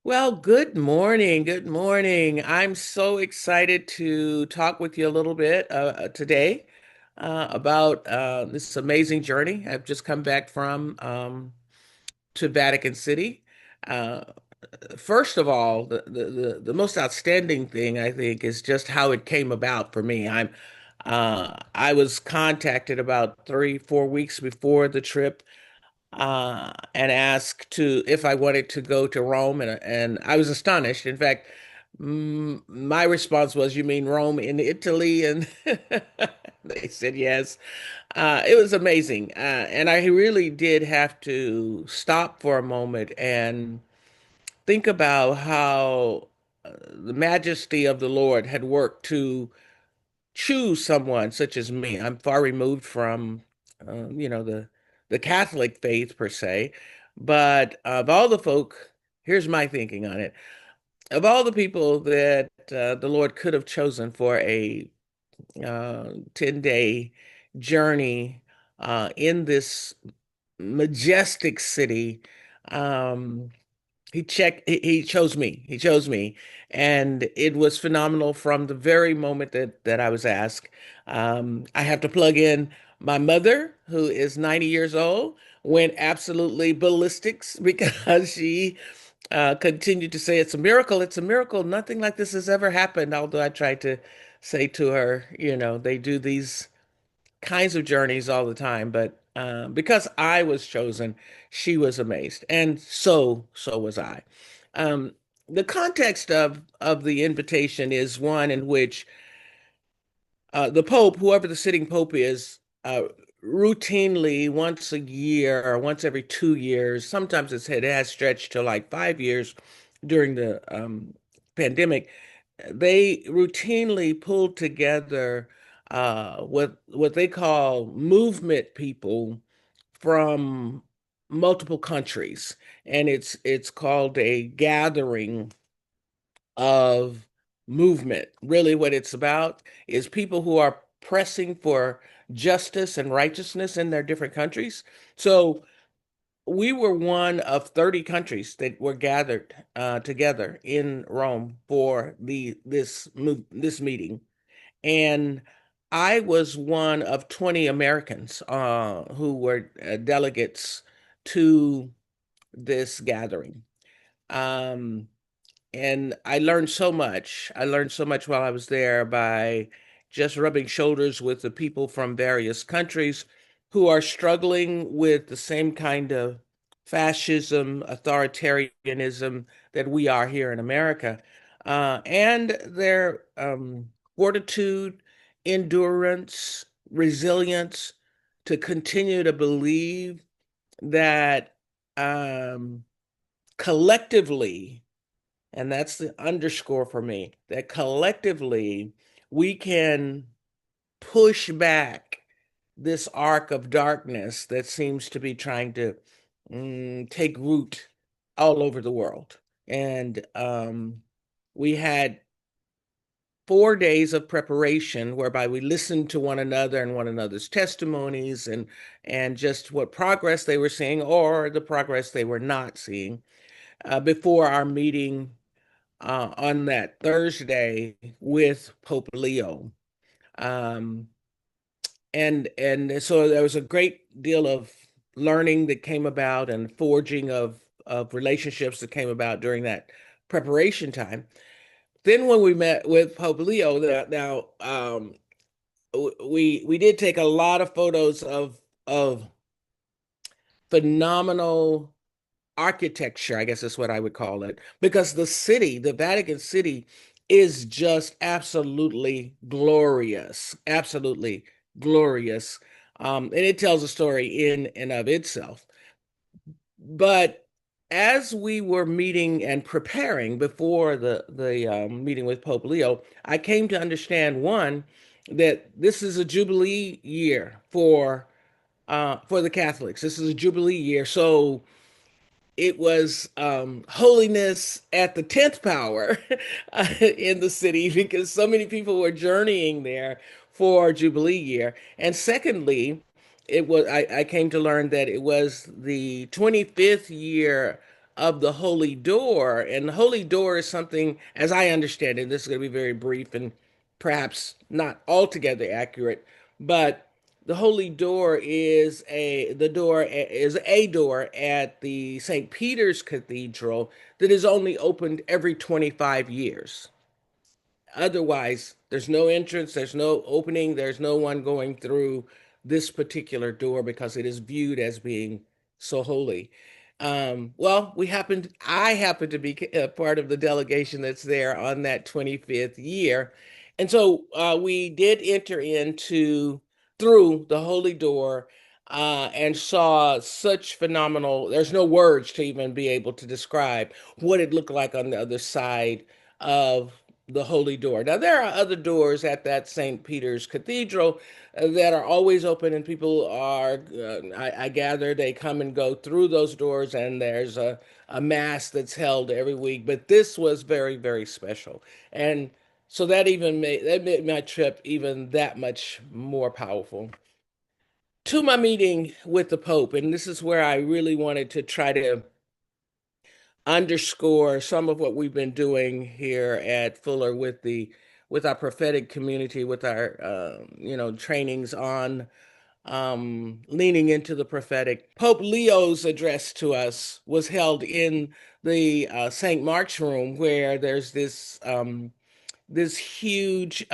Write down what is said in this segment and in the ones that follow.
Well, good morning. Good morning. I'm so excited to talk with you a little bit today about this amazing journey I've just come back from to Vatican City. Uh, First of all, the most outstanding thing I think is just how it came about for me. I was contacted about 3, 4 weeks before the trip and asked to if I wanted to go to Rome, and I was astonished. In fact, my response was, "You mean Rome in Italy?" And they said yes. It was amazing, and I really did have to stop for a moment and think about how the majesty of the Lord had worked to choose someone such as me. I'm far removed from, the Catholic faith per se, but of all the folk, here's my thinking on it. Of all the people that the Lord could have chosen for a 10-day journey in this majestic city, um, he chose me. He chose me. And it was phenomenal from the very moment that I was asked. I have to plug in my mother, who is 90 years old, went absolutely ballistics because she continued to say, "It's a miracle. It's a miracle. Nothing like this has ever happened." Although I tried to say to her, they do these kinds of journeys all the time, but because I was chosen, she was amazed, and so was I. Um, the context of the invitation is one in which the Pope, whoever the sitting Pope is, routinely once a year or once every 2 years, sometimes it has stretched to like 5 years during the pandemic, they routinely pull together what they call movement people from multiple countries, and it's called a gathering of movement. Really, what it's about is people who are pressing for justice and righteousness in their different countries. So we were one of 30 countries that were gathered together in Rome for this meeting, and I was one of 20 Americans who were delegates to this gathering. Um, and I learned so much. I learned so much while I was there by just rubbing shoulders with the people from various countries who are struggling with the same kind of fascism, authoritarianism that we are here in America. And their fortitude, endurance, resilience to continue to believe that um, collectively, and that's the underscore for me, that collectively we can push back this arc of darkness that seems to be trying to take root all over the world. And we had 4 days of preparation whereby we listened to one another and one another's testimonies and just what progress they were seeing or the progress they were not seeing before our meeting on that Thursday with Pope Leo. Um, and so there was a great deal of learning that came about and forging of relationships that came about during that preparation time. Then when we met with Pope Leo, now we did take a lot of photos of phenomenal architecture, I guess is what I would call it, because the city, the Vatican City, is just absolutely glorious, absolutely glorious. And it tells a story in and of itself. But as we were meeting and preparing before the meeting with Pope Leo, I came to understand one that this is a Jubilee year for the Catholics. This is a Jubilee year, so it was holiness at the 10th power in the city because so many people were journeying there for Jubilee year. And secondly, I came to learn that it was the 25th year of the Holy Door. And the Holy Door is something, as I understand it, this is going to be very brief and perhaps not altogether accurate, but the Holy Door is a door at the St. Peter's Cathedral that is only opened every 25 years. Otherwise, there's no entrance, there's no opening, there's no one going through this particular door because it is viewed as being so holy. Well, I happen to be a part of the delegation that's there on that 25th year. And so we did enter through the holy door and saw such phenomenal, there's no words to even be able to describe what it looked like on the other side of the Holy Door. Now, there are other doors at that St. Peter's Cathedral that are always open, and people I gather, they come and go through those doors, and there's a mass that's held every week. But this was very, very special. And so that made my trip even that much more powerful. To my meeting with the Pope, and this is where I really wanted to try to underscore some of what we've been doing here at Fuller with our prophetic community, with our trainings on leaning into the prophetic. Pope Leo's address to us was held in the St. Mark's room, where there's this huge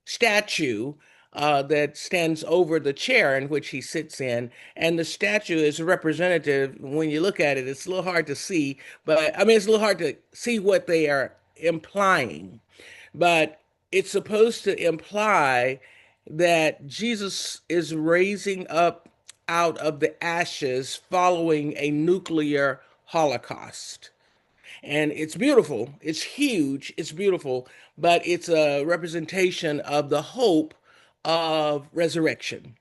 statue that stands over the chair in which he sits in. And the statue is representative. When you look at it, it's a little hard to see, but I mean, it's a little hard to see what they are implying. But it's supposed to imply that Jesus is raising up out of the ashes following a nuclear holocaust. And it's beautiful. It's huge. It's beautiful, but it's a representation of the hope of resurrection.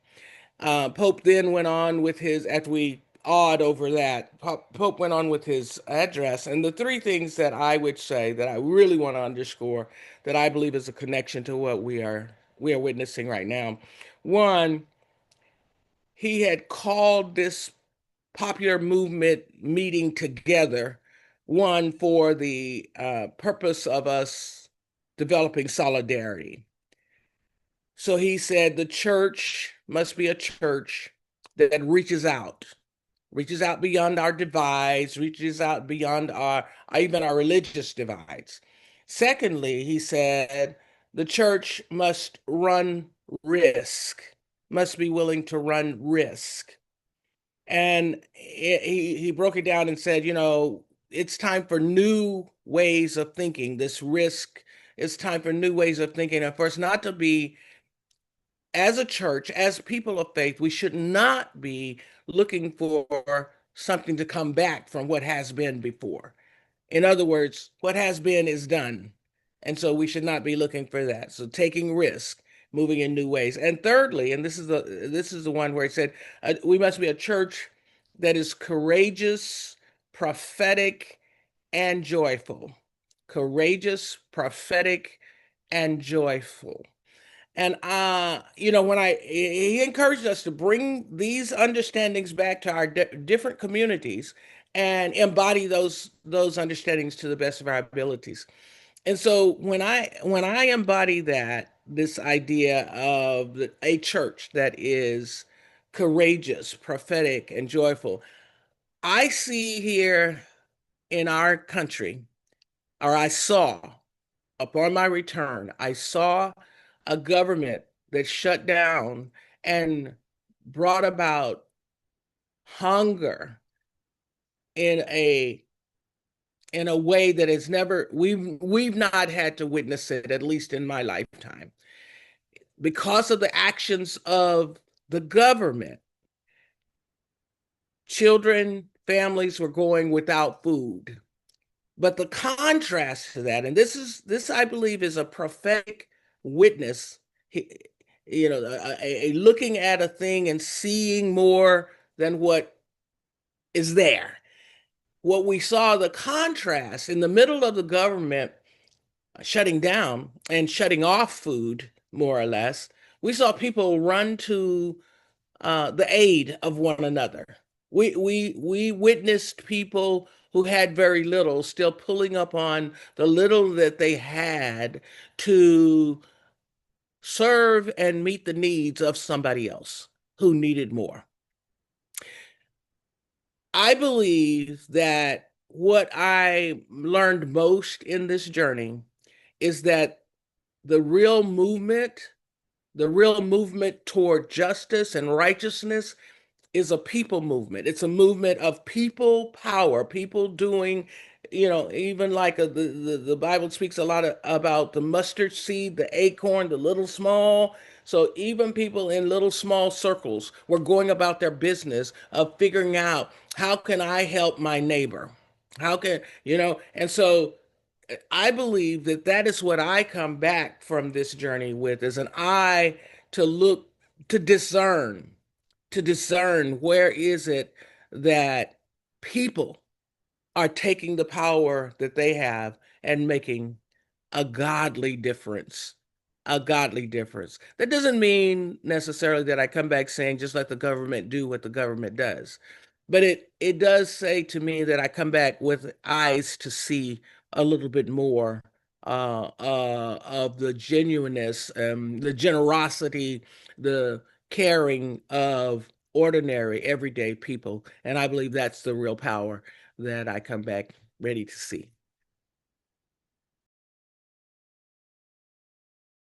Pope then went on with after we awed over that, Pope went on with his address. And the three things that I would say that I really want to underscore that I believe is a connection to what we are witnessing right now. One, he had called this popular movement meeting together, one for the purpose of us developing solidarity. So he said the church must be a church that reaches out beyond our divides, reaches out beyond our even our religious divides. Secondly, he said the church must run risk, must be willing to run risk. And he broke it down and said, it's time for new ways of thinking. This risk, it's time for new ways of thinking. And for us not to be, as a church, as people of faith, we should not be looking for something to come back from what has been before. In other words, what has been is done. And so we should not be looking for that. So taking risk, moving in new ways. And thirdly, and this is the one where it said we must be a church that is courageous, prophetic, and joyful. Courageous, prophetic, and joyful. And when he encouraged us to bring these understandings back to our different communities and embody those understandings to the best of our abilities. And so when I embody this idea of a church that is courageous, prophetic, and joyful, I see here in our country, or I saw upon my return, I saw a government that shut down and brought about hunger in a way that has never we've not had to witness it, at least in my lifetime, because of the actions of the government. Children, families were going without food. But the contrast to that, and this I believe is a prophetic witness, a looking at a thing and seeing more than what is there. What we saw, the contrast in the middle of the government shutting down and shutting off food, more or less, we saw people run to the aid of one another. We witnessed people who had very little, still pulling up on the little that they had to serve and meet the needs of somebody else who needed more. I believe that what I learned most in this journey is that the real movement, the real movement toward justice and righteousness is a people movement. It's a movement of people power, people doing, even like the Bible speaks a lot about the mustard seed, the acorn, the little small. So even people in little small circles were going about their business of figuring out how can I help my neighbor? How can, and so I believe that that is what I come back from this journey with is an eye to look, to discern, to discern where is it that people are taking the power that they have and making a godly difference. A godly difference. That doesn't mean necessarily that I come back saying just let the government do what the government does. But it does say to me that I come back with eyes to see a little bit more of the genuineness, the generosity, the caring of ordinary, everyday people. And I believe that's the real power that I come back ready to see.